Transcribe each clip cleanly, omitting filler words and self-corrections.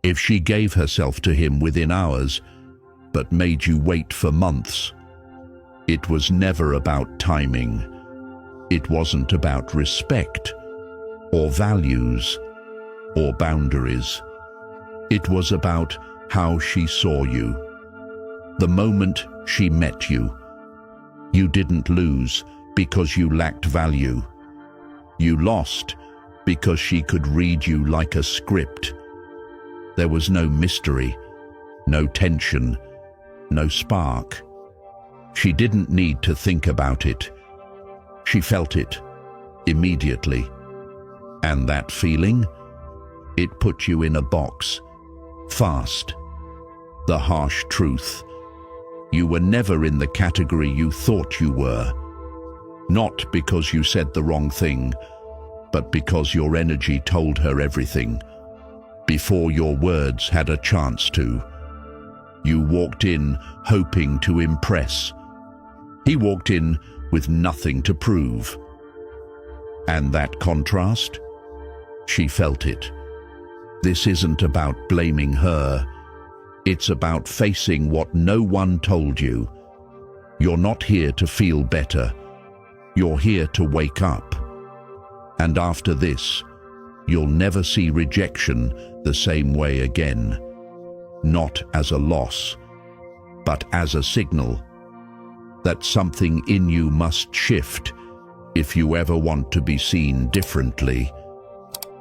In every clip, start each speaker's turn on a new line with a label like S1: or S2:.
S1: If she gave herself to him within hours, but made you wait for months, it was never about timing. It wasn't about respect, or values, or boundaries. It was about how she saw you. The moment she met you, you didn't lose because you lacked value. You lost because she could read you like a script. There was no mystery, no tension, no spark. She didn't need to think about it. She felt it immediately. And that feeling, it put you in a box, fast. The harsh truth: you were never in the category you thought you were. Not because you said the wrong thing, but because your energy told her everything, before your words had a chance to. You walked in hoping to impress. He walked in with nothing to prove. And that contrast? She felt it. This isn't about blaming her. It's about facing what no one told you. You're not here to feel better. You're here to wake up. And after this, you'll never see rejection the same way again. Not as a loss, but as a signal that something in you must shift if you ever want to be seen differently.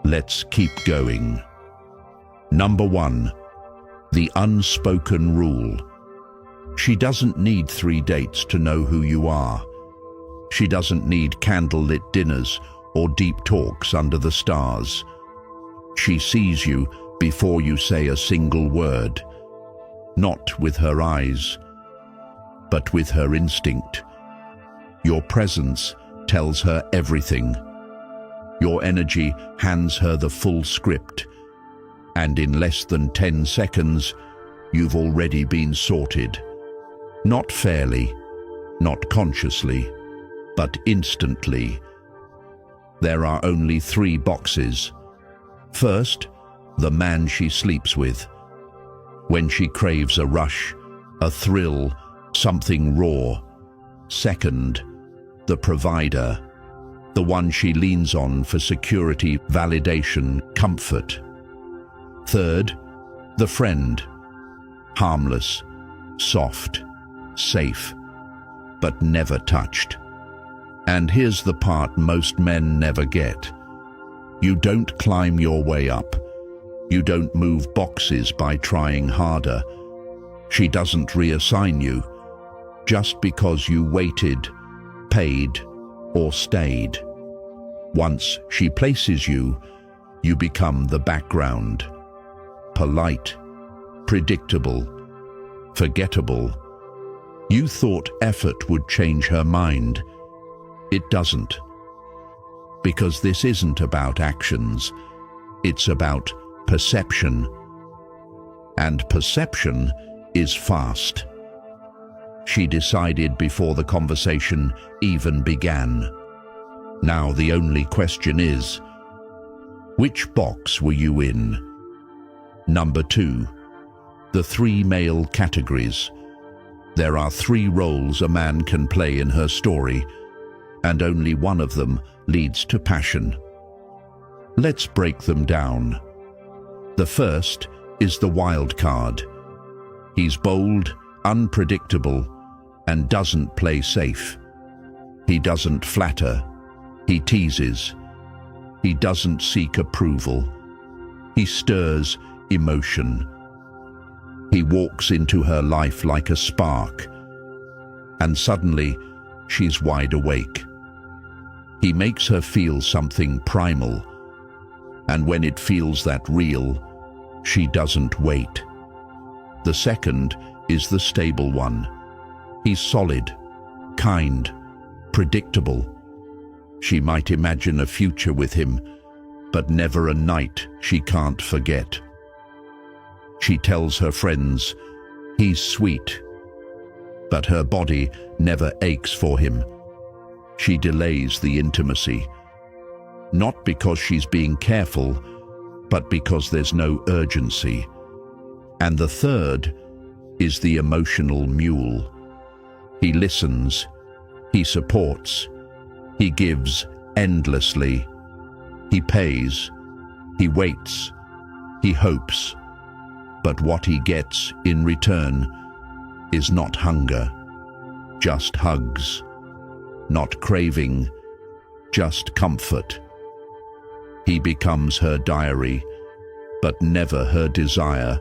S1: Let's keep going. Number 1, the unspoken rule. She doesn't need 3 dates to know who you are. She doesn't need candlelit dinners or deep talks under the stars. She sees you before you say a single word, not with her eyes, but with her instinct. Your presence tells her everything. Your energy hands her the full script, and in less than 10 seconds, you've already been sorted. Not fairly, not consciously, but instantly. There are only 3 boxes. First, the man she sleeps with. When she craves a rush, a thrill, something raw. Second, the provider, the one she leans on for security, validation, comfort. Third, the friend, harmless, soft, safe, but never touched. And here's the part most men never get. You don't climb your way up. You don't move boxes by trying harder. She doesn't reassign you just because you waited, paid, or stayed. Once she places you, you become the background. Polite, predictable, forgettable. You thought effort would change her mind. It doesn't. Because this isn't about actions, it's about perception. And perception is fast. She decided before the conversation even began. Now the only question is, which box were you in? Number 2, the 3 male categories. There are 3 roles a man can play in her story, and only one of them leads to passion. Let's break them down. The first is the wild card. He's bold, unpredictable, and doesn't play safe. He doesn't flatter. He teases. He doesn't seek approval. He stirs emotion. He walks into her life like a spark, and suddenly she's wide awake. He makes her feel something primal, and when it feels that real, she doesn't wait. The second is the stable one. He's solid, kind, predictable. She might imagine a future with him, but never a night she can't forget. She tells her friends, he's sweet, but her body never aches for him. She delays the intimacy, not because she's being careful, but because there's no urgency. And the third is the emotional mule. He listens, he supports, he gives endlessly, he pays, he waits, he hopes. But what he gets in return is not hunger, just hugs, not craving, just comfort. He becomes her diary, but never her desire.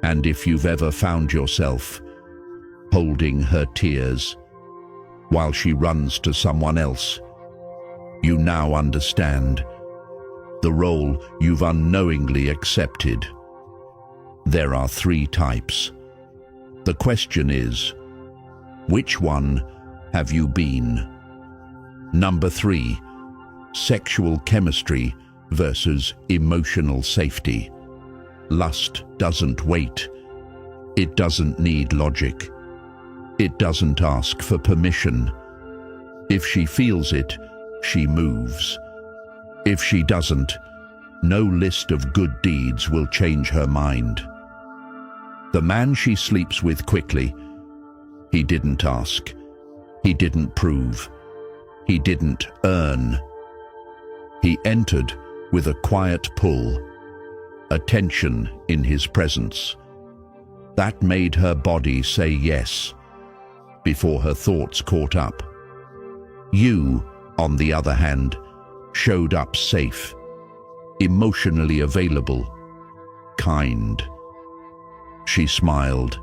S1: And if you've ever found yourself holding her tears while she runs to someone else, you now understand the role you've unknowingly accepted. There are 3 types. The question is, which one have you been? Number 3, sexual chemistry versus emotional safety. Lust doesn't wait. It doesn't need logic. It doesn't ask for permission. If she feels it, she moves. If she doesn't, no list of good deeds will change her mind. The man she sleeps with quickly, he didn't ask. He didn't prove. He didn't earn. He entered with a quiet pull, a tension in his presence. That made her body say yes before her thoughts caught up. You, on the other hand, showed up safe, emotionally available, kind. She smiled.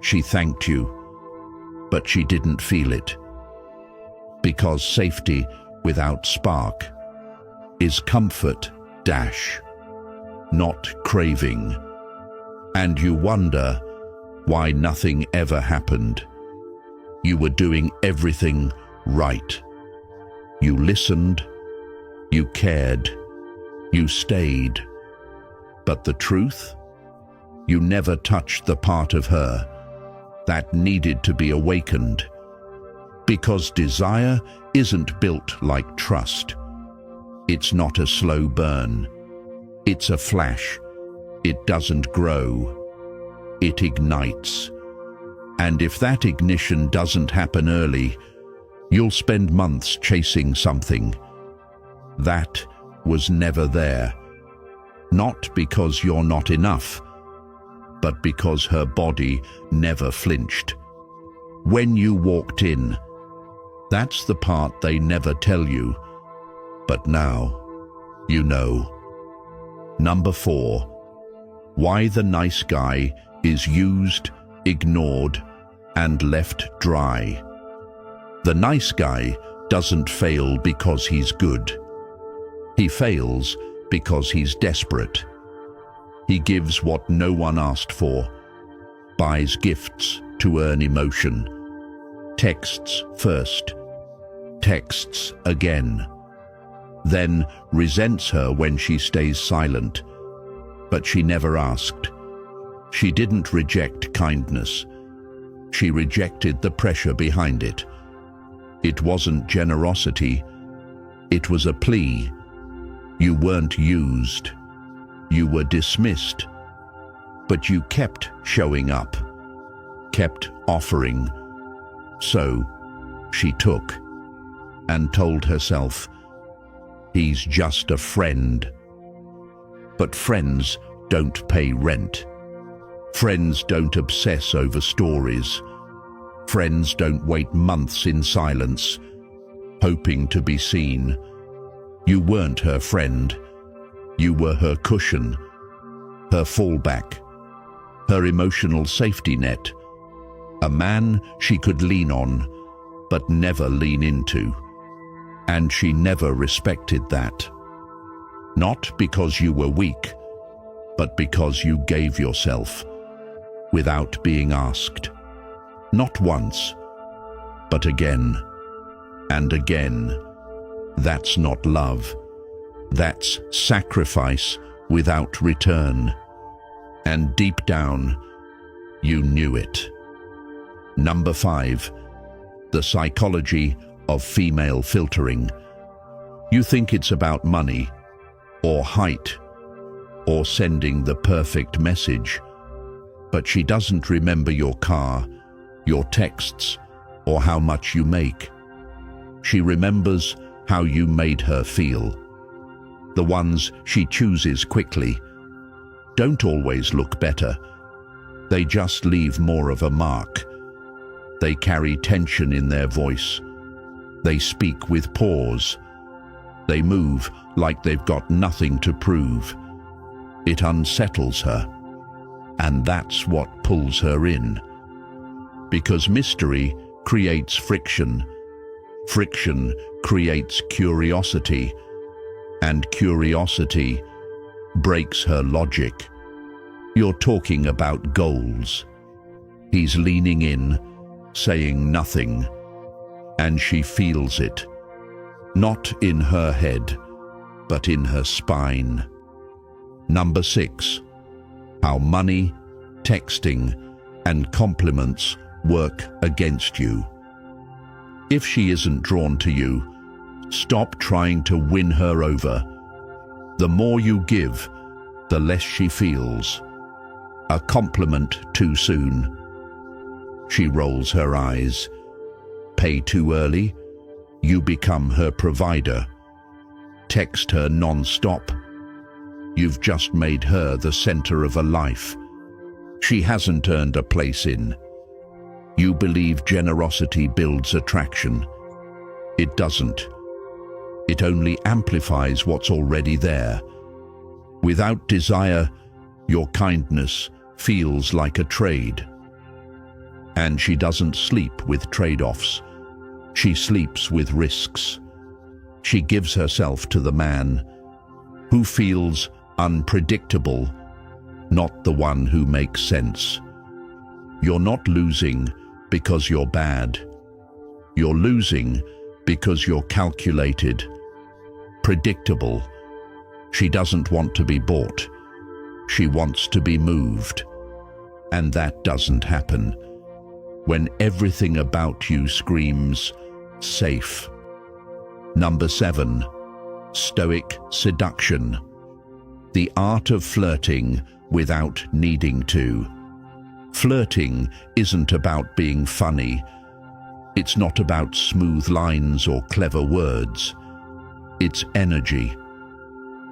S1: She thanked you, but she didn't feel it. Because safety without spark is comfort dash, not craving. And you wonder why nothing ever happened. You were doing everything right. You listened, you cared, you stayed. But the truth? You never touched the part of her that needed to be awakened. Because desire isn't built like trust. It's not a slow burn. It's a flash. It doesn't grow. It ignites. And if that ignition doesn't happen early, you'll spend months chasing something that was never there. Not because you're not enough, but because her body never flinched. When you walked in, that's the part they never tell you. But now, you know. Number 4, why the nice guy is used, ignored, and left dry. The nice guy doesn't fail because he's good. He fails because he's desperate. He gives what no one asked for, buys gifts to earn emotion, texts first, texts again, then resents her when she stays silent. But she never asked. She didn't reject kindness. She rejected the pressure behind it. It wasn't generosity. It was a plea. You weren't used. You were dismissed. But you kept showing up, kept offering. So she took and told herself, he's just a friend. But friends don't pay rent. Friends don't obsess over stories. Friends don't wait months in silence, hoping to be seen. You weren't her friend. You were her cushion, her fallback, her emotional safety net. A man she could lean on, but never lean into. And she never respected that. Not because you were weak, but because you gave yourself without being asked. Not once, but again and again. That's not love. That's sacrifice without return. And deep down, you knew it. Number 5, the psychology of female filtering. You think it's about money, or height, or sending the perfect message. But she doesn't remember your car, your texts, or how much you make. She remembers how you made her feel. The ones she chooses quickly don't always look better. They just leave more of a mark. They carry tension in their voice. They speak with pause. They move like they've got nothing to prove. It unsettles her, and that's what pulls her in. Because mystery creates friction. Friction creates curiosity, and curiosity breaks her logic. You're talking about goals. He's leaning in, saying nothing, and she feels it. Not in her head, but in her spine. Number 6. How money, texting, and compliments work against you. If she isn't drawn to you, stop trying to win her over. The more you give, the less she feels. A compliment too soon. She rolls her eyes. Pay too early, you become her provider. Text her non-stop. You've just made her the center of a life she hasn't earned a place in. You believe generosity builds attraction. It doesn't. It only amplifies what's already there. Without desire, your kindness feels like a trade. And she doesn't sleep with trade-offs. She sleeps with risks. She gives herself to the man who feels unpredictable, not the one who makes sense. You're not losing because you're bad. You're losing because you're calculated, predictable. She doesn't want to be bought. She wants to be moved. And that doesn't happen when everything about you screams, safe. Number 7. Stoic seduction. The art of flirting without needing to. Flirting isn't about being funny. It's not about smooth lines or clever words. It's energy.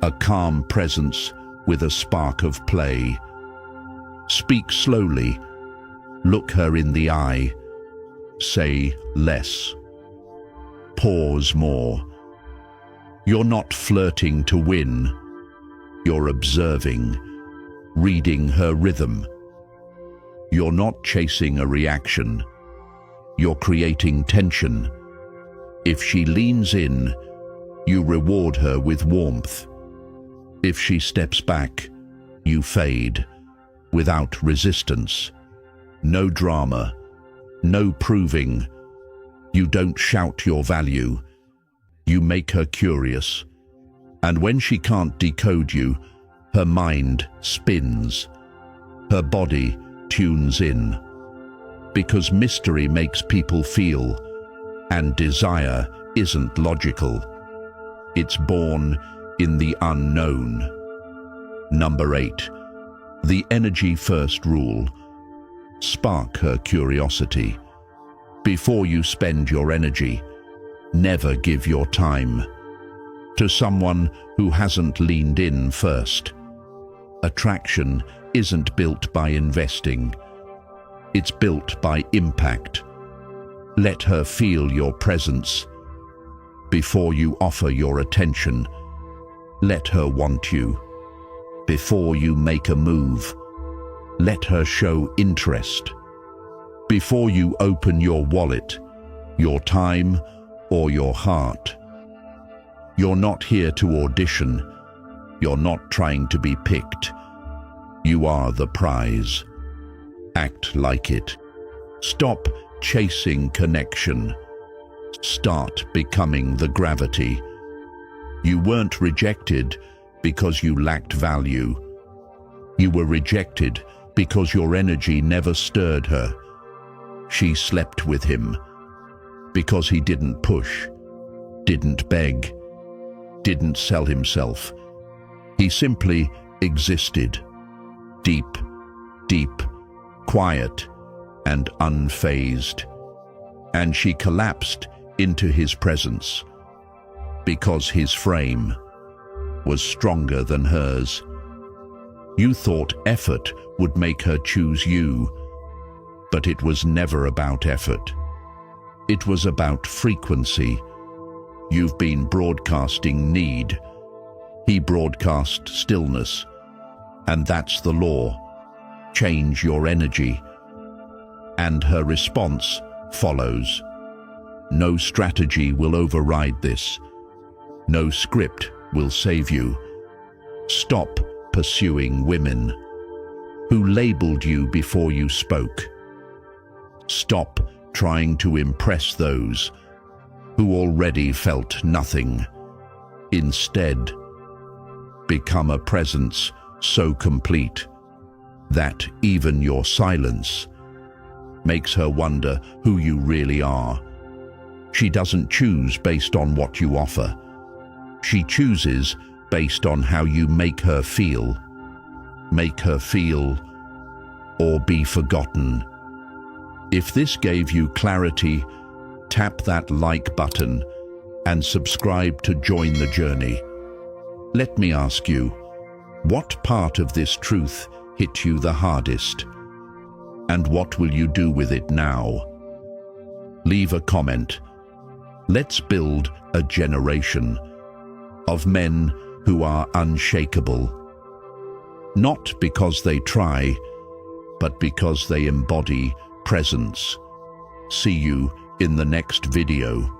S1: A calm presence with a spark of play. Speak slowly. Look her in the eye. Say less. Pause more. You're not flirting to win. You're observing, reading her rhythm. You're not chasing a reaction. You're creating tension. If she leans in, you reward her with warmth. If she steps back, you fade, without resistance. No drama, no proving. You don't shout your value. You make her curious. And when she can't decode you, her mind spins. Her body tunes in. Because mystery makes people feel, and desire isn't logical. It's born in the unknown. Number 8. The energy first rule. Spark her curiosity. Before you spend your energy, never give your time to someone who hasn't leaned in first. Attraction isn't built by investing. It's built by impact. Let her feel your presence. Before you offer your attention, let her want you. Before you make a move, let her show interest. Before you open your wallet, your time, or your heart. You're not here to audition. You're not trying to be picked. You are the prize. Act like it. Stop chasing connection. Start becoming the gravity. You weren't rejected because you lacked value. You were rejected because your energy never stirred her. She slept with him because he didn't push, didn't beg, didn't sell himself. He simply existed. Deep, deep quiet and unfazed. And she collapsed into his presence because his frame was stronger than hers. You thought effort would make her choose you, but it was never about effort. It was about frequency. You've been broadcasting need. He broadcast stillness, and that's the law. Change your energy, and her response follows. No strategy will override this. No script will save you. Stop pursuing women who labeled you before you spoke. Stop trying to impress those who already felt nothing. Instead, become a presence so complete that even your silence makes her wonder who you really are. She doesn't choose based on what you offer. She chooses based on how you make her feel. Make her feel or be forgotten. If this gave you clarity, tap that like button and subscribe to join the journey. Let me ask you, what part of this truth hit you the hardest? And what will you do with it now? Leave a comment. Let's build a generation of men who are unshakable. Not because they try, but because they embody presence. See you in the next video.